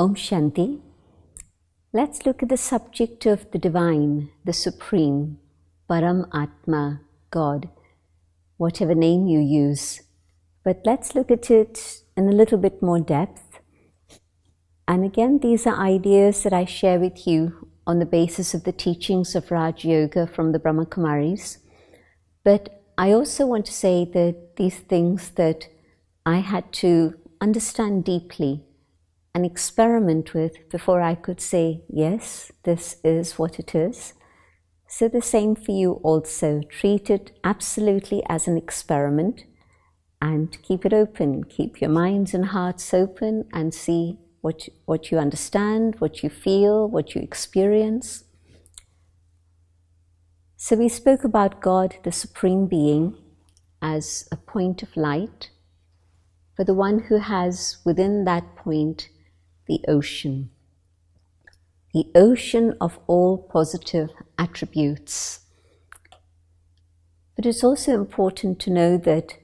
Om Shanti. Let's look at the subject of the Divine, the Supreme, Param Atma, God, whatever name you use. But let's look at it in a little bit more depth. And again, these are ideas that I share with you on the basis of the teachings of Raj Yoga from the Brahma Kumaris. But I also want to say that these things that I had to understand deeply and experiment with before I could say, yes, this is what it is. So the same for you also. Treat it absolutely as an experiment and keep it open. Keep your minds and hearts open and see what you understand, what you feel, what you experience. So we spoke about God, the Supreme Being, as a point of light, for the one who has within that point the ocean of all positive attributes. But it's also important to know that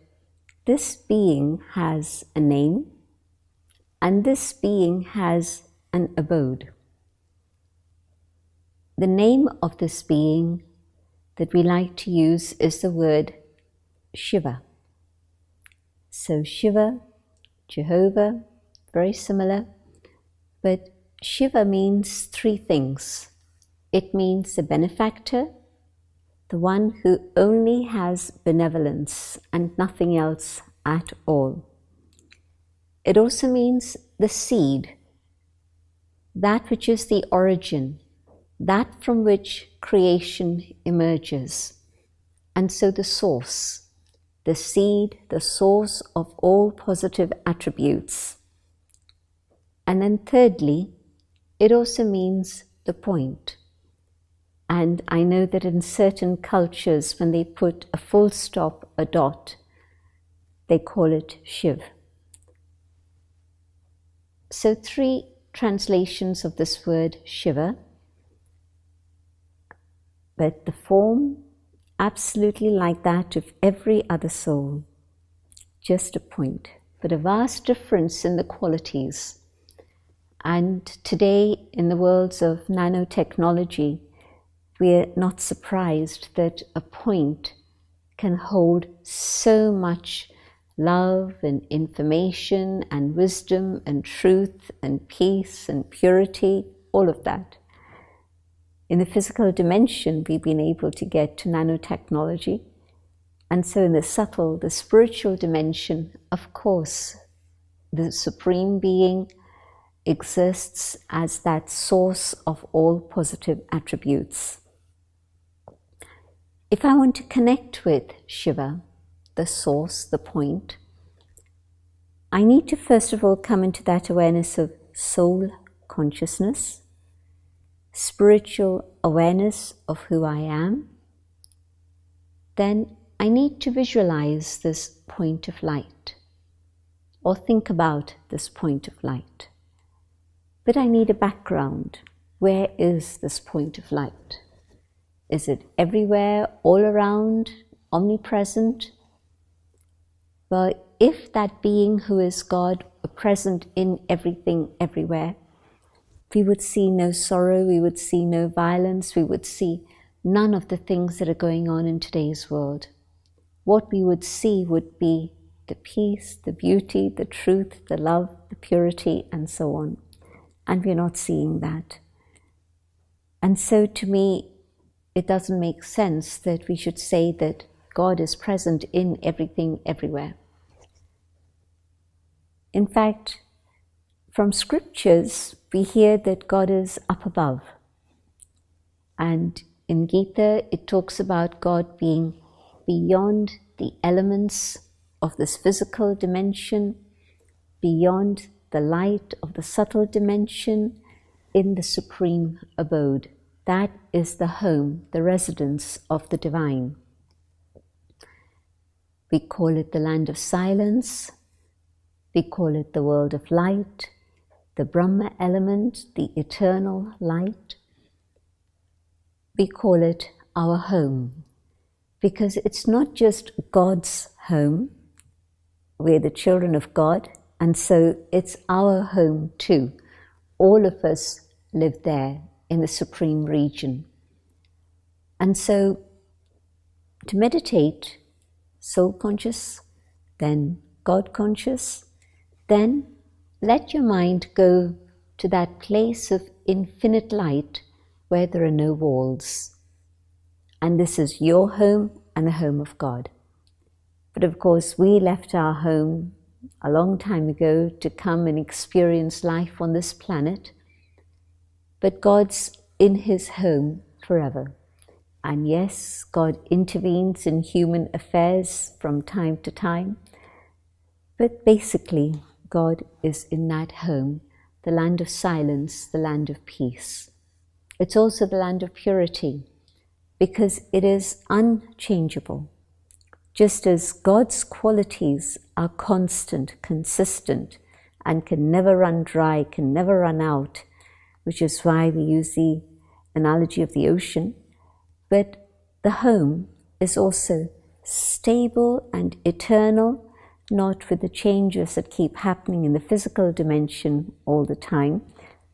this being has a name and this being has an abode. The name of this being that we like to use is the word Shiva. So Shiva, Jehovah, very similar. But Shiva means three things. It means the benefactor, the one who only has benevolence and nothing else at all. It also means the seed, that which is the origin, that from which creation emerges. And so the source, the seed, the source of all positive attributes. And then thirdly, it also means the point. And I know that in certain cultures, when they put a full stop, a dot, they call it Shiv. So three translations of this word Shiva, but the form absolutely like that of every other soul, just a point, but a vast difference in the qualities. And today, in the worlds of nanotechnology, we're not surprised that a point can hold so much love and information and wisdom and truth and peace and purity, all of that. In the physical dimension, we've been able to get to nanotechnology. And so in the subtle, the spiritual dimension, of course, the Supreme Being exists as that source of all positive attributes. If I want to connect with Shiva, the source, the point, I need to first of all come into that awareness of soul consciousness, spiritual awareness of who I am. Then I need to visualize this point of light, or think about this point of light. But I need a background. Where is this point of light? Is it everywhere, all around, omnipresent? Well, if that being who is God were present in everything, everywhere, we would see no sorrow, we would see no violence, we would see none of the things that are going on in today's world. What we would see would be the peace, the beauty, the truth, the love, the purity, and so on. And we're not seeing that. And so to me, it doesn't make sense that we should say that God is present in everything, everywhere. In fact, from scriptures, we hear that God is up above. And in Gita, it talks about God being beyond the elements of this physical dimension, beyond the light of the subtle dimension, in the supreme abode. That is the home, the residence of the divine. We call it the land of silence, we call it the world of light, the Brahma element, the eternal light. We call it our home, because it's not just God's home, we're the children of God, and so it's our home too. all of us live there in the supreme region. And so to meditate, soul conscious, then God conscious, then let your mind go to that place of infinite light where there are no walls. And this is your home and the home of God. But of course, we left our home a long time ago to come and experience life on this planet. But God's in his home forever. And yes, God intervenes in human affairs from time to time. But basically, God is in that home, the land of silence, the land of peace. It's also the land of purity, because it is unchangeable. Just as God's qualities are constant, consistent, and can never run dry, can never run out, which is why we use the analogy of the ocean. But the home is also stable and eternal, not with the changes that keep happening in the physical dimension all the time,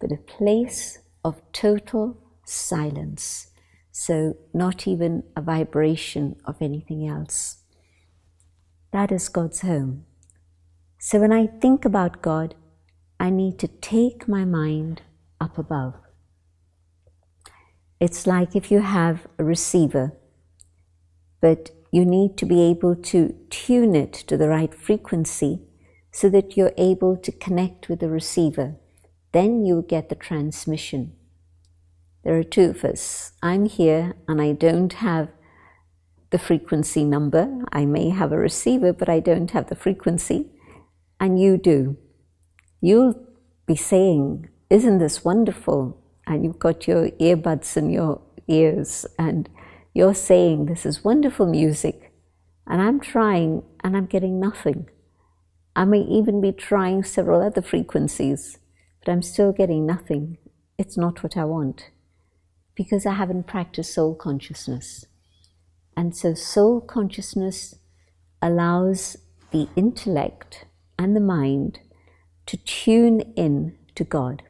but a place of total silence. So not even a vibration of anything else. That is God's home. So when I think about God, I need to take my mind up above. It's like if you have a receiver, but you need to be able to tune it to the right frequency so that you're able to connect with the receiver. Then you get the transmission. There are two of us. I'm here and I don't have the frequency number. I may have a receiver, but I don't have the frequency. And you do. You'll be saying, "Isn't this wonderful?" And you've got your earbuds in your ears and you're saying, "This is wonderful music." And I'm trying and I'm getting nothing. I may even be trying several other frequencies, but I'm still getting nothing. It's not what I want, because I haven't practiced soul consciousness. And so soul consciousness allows the intellect and the mind to tune in to God.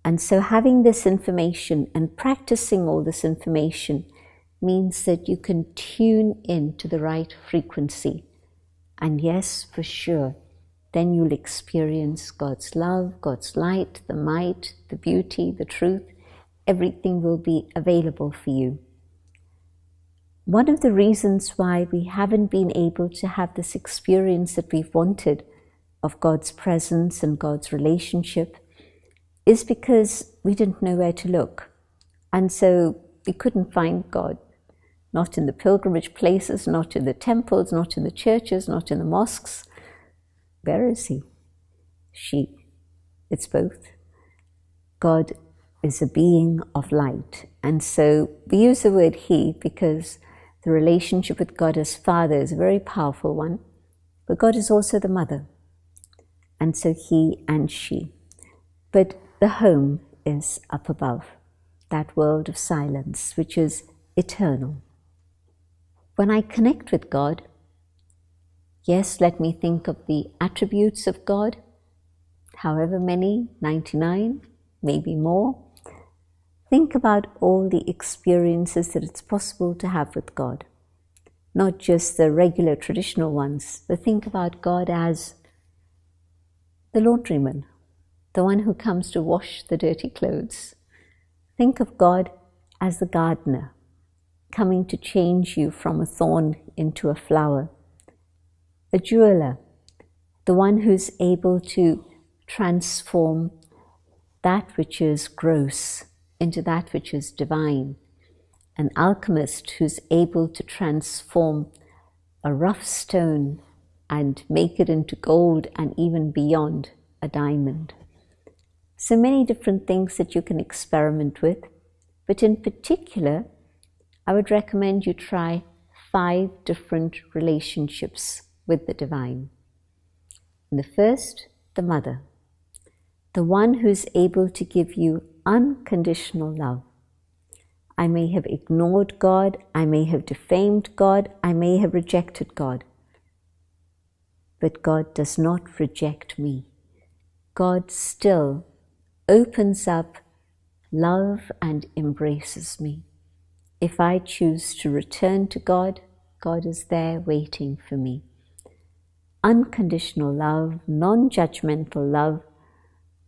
And so having this information and practicing all this information means that you can tune in to the right frequency. And yes, for sure, then you'll experience God's love, God's light, the might, the beauty, the truth. Everything will be available for you. One of the reasons why we haven't been able to have this experience that we've wanted of God's presence and God's relationship is because we didn't know where to look. And so we couldn't find God. Not in the pilgrimage places, not in the temples, not in the churches, not in the mosques. Where is he? She. It's both. God is a being of light. And so we use the word he because the relationship with God as Father is a very powerful one. But God is also the mother. And so he and she. But the home is up above, that world of silence, which is eternal. When I connect with God, yes, let me think of the attributes of God, however many, 99, maybe more. Think about all the experiences that it's possible to have with God, not just the regular traditional ones, but think about God as the laundryman, the one who comes to wash the dirty clothes. Think of God as the gardener, coming to change you from a thorn into a flower. A jeweler, the one who's able to transform that which is gross into that which is divine. An alchemist who's able to transform a rough stone and make it into gold and even beyond a diamond. So many different things that you can experiment with, but in particular, I would recommend you try 5 different relationships with the divine. And the first, the mother, the one who's able to give you unconditional love. I may have ignored God, I may have defamed God, I may have rejected God. But God does not reject me. God still opens up love and embraces me. If I choose to return to God, God is there waiting for me. Unconditional love, non-judgmental love,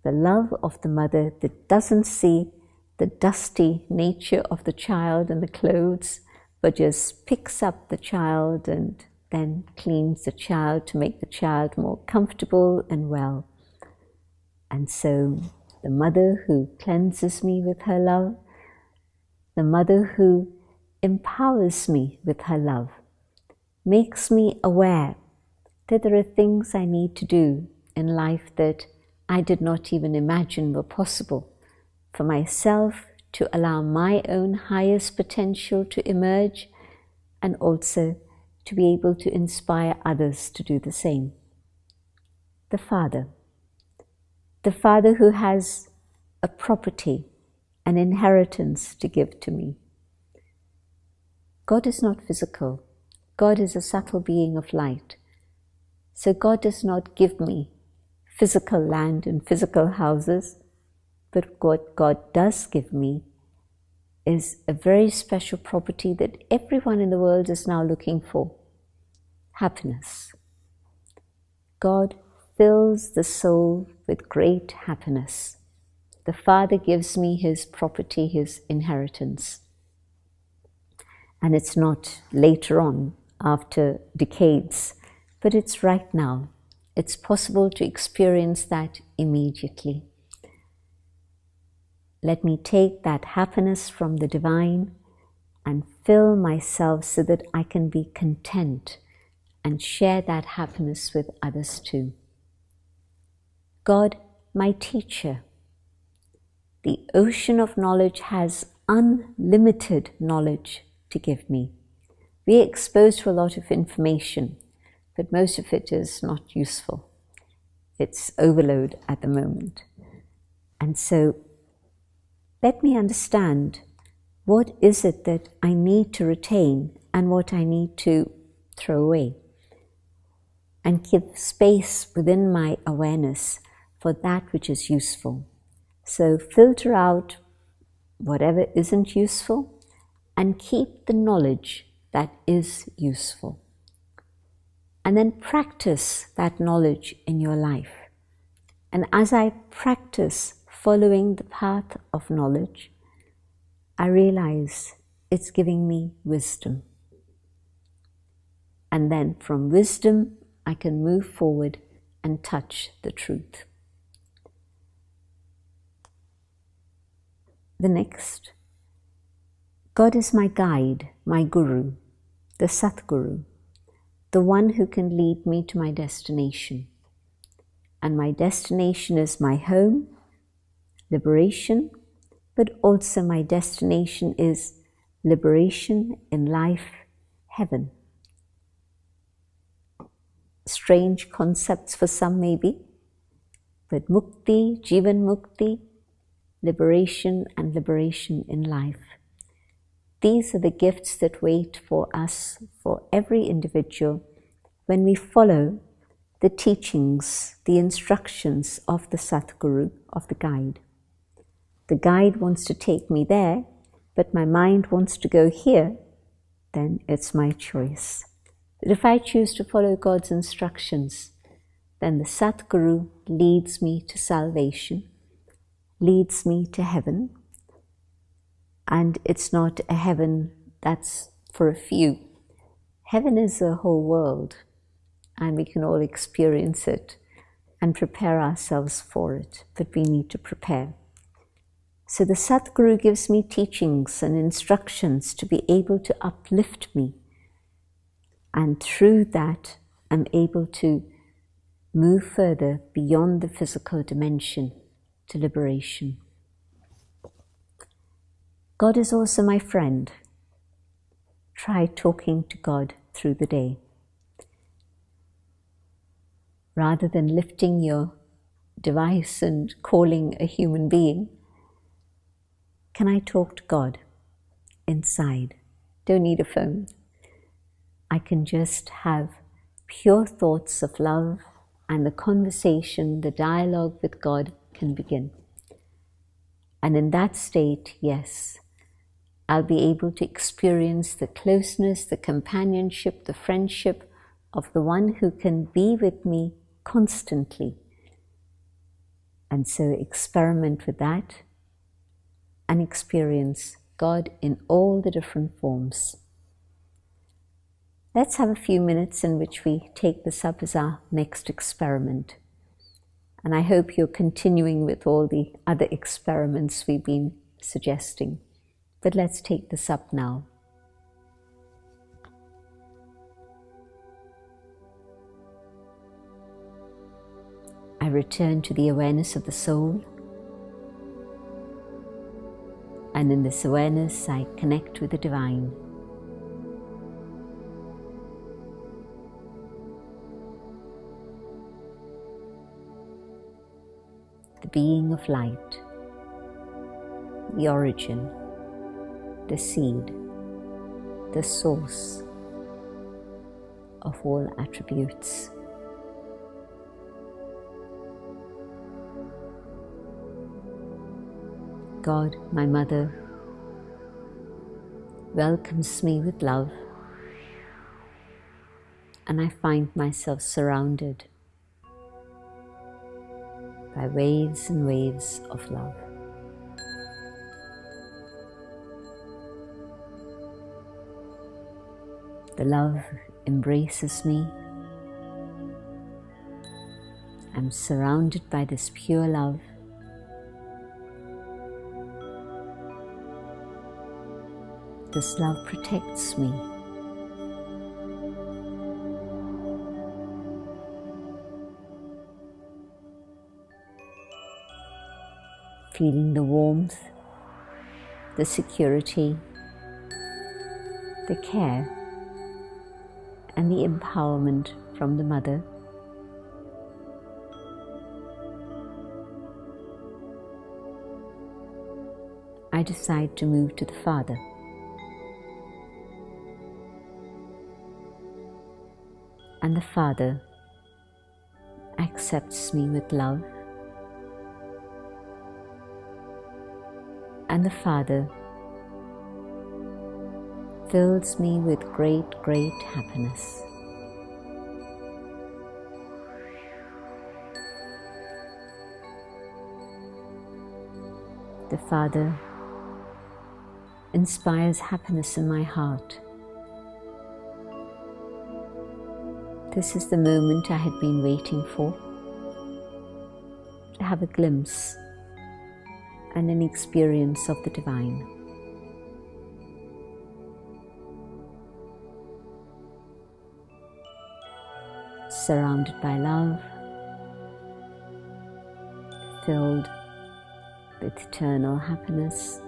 the love of the mother that doesn't see the dusty nature of the child and the clothes, but just picks up the child and then cleans the child to make the child more comfortable and well. And so the mother who cleanses me with her love, the mother who empowers me with her love, makes me aware that there are things I need to do in life that I did not even imagine were possible for myself, to allow my own highest potential to emerge, and also to be able to inspire others to do the same. The Father who has a property, an inheritance to give to me. God is not physical. God is a subtle being of light. So God does not give me physical land and physical houses, but what God does give me is a very special property that everyone in the world is now looking for: happiness. God fills the soul with great happiness. The Father gives me His property, His inheritance. And it's not later on, after decades, but it's right now. It's possible to experience that immediately. Let me take that happiness from the divine and fill myself so that I can be content and share that happiness with others too. God, my teacher. The ocean of knowledge has unlimited knowledge to give me. We are exposed to a lot of information, but most of it is not useful. It's overload at the moment. And so let me understand, what is it that I need to retain and what I need to throw away? And give space within my awareness for that which is useful. So filter out whatever isn't useful and keep the knowledge that is useful. And then practice that knowledge in your life. And as I practice following the path of knowledge, I realize it's giving me wisdom. And then from wisdom, I can move forward and touch the truth. The next, God is my guide, my guru, the Satguru, the one who can lead me to my destination. And my destination is my home, liberation, but also my destination is liberation in life, heaven. Strange concepts for some maybe, but mukti, jivan mukti, liberation and liberation in life. These are the gifts that wait for us, for every individual, when we follow the teachings, the instructions of the Satguru, of the guide. The guide wants to take me there, but my mind wants to go here, then it's my choice. But if I choose to follow God's instructions, then the Satguru leads me to salvation, leads me to heaven. And it's not a heaven that's for a few. Heaven is a whole world, and we can all experience it and prepare ourselves for it, but we need to prepare. So the Satguru gives me teachings and instructions to be able to uplift me, and through that I'm able to move further beyond the physical dimension to liberation. God is also my friend. Try talking to God through the day. Rather than lifting your device and calling a human being, can I talk to God inside? Don't need a phone. I can just have pure thoughts of love, and the conversation, the dialogue with God can begin. And in that state, yes, I'll be able to experience the closeness, the companionship, the friendship of the one who can be with me constantly. And so experiment with that and experience God in all the different forms. Let's have a few minutes in which we take this up as our next experiment. And I hope you're continuing with all the other experiments we've been suggesting. But let's take this up now. I return to the awareness of the soul. And in this awareness, I connect with the divine. The being of light, the origin, the seed, the source of all attributes. God, my mother, welcomes me with love, and I find myself surrounded by waves and waves of love. The love embraces me. I'm surrounded by this pure love. This love protects me. Feeling the warmth, the security, the care, and the empowerment from the mother. I decide to move to the father. And the father accepts me with love. And the father fills me with great, great happiness. The Father inspires happiness in my heart. This is the moment I had been waiting for, to have a glimpse and an experience of the divine. Surrounded by love, filled with eternal happiness.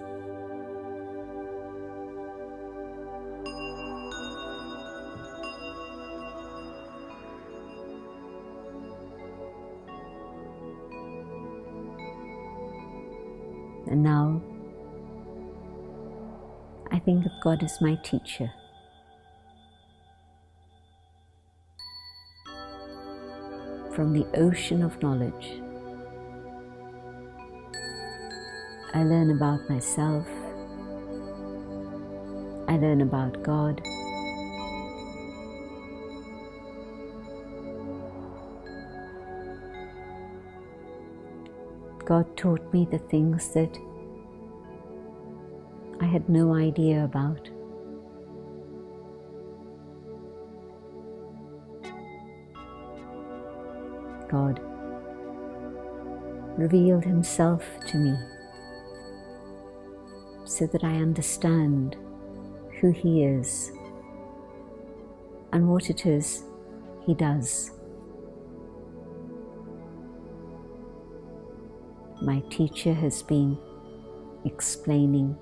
And now, I think of God as my teacher. From the ocean of knowledge, I learn about myself, I learn about God, God taught me the things that I had no idea about. God revealed Himself to me so that I understand who He is and what it is He does. My teacher has been explaining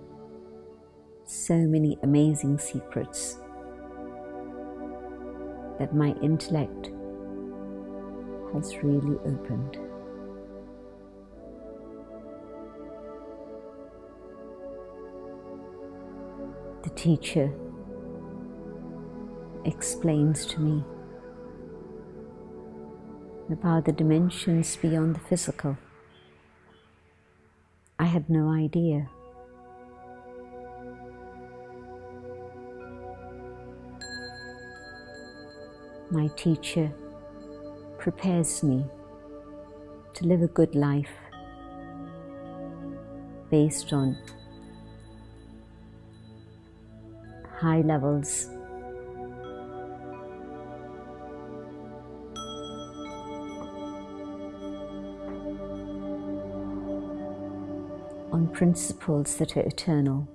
so many amazing secrets that my intellect has really opened. The teacher explains to me about the dimensions beyond the physical, I had no idea. My teacher prepares me to live a good life based on high levels on principles that are eternal.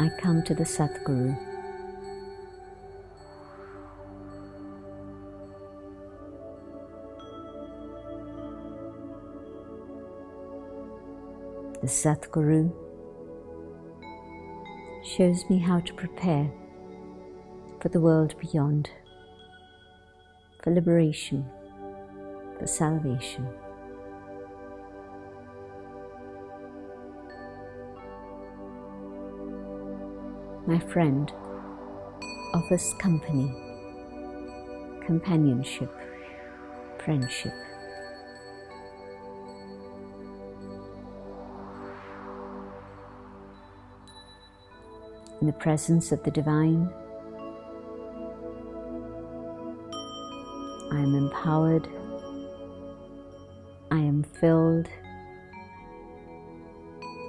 I come to the Sadguru. The Sadguru shows me how to prepare for the world beyond, for liberation, for salvation. My friend offers company, companionship, friendship. In the presence of the Divine, I am empowered, I am filled,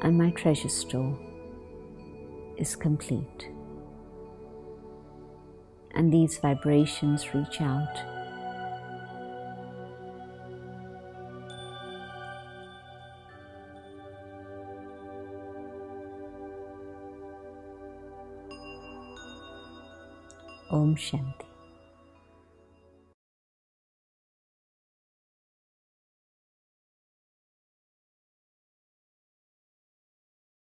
and my treasure store is complete. And these vibrations reach out. Om Shanti.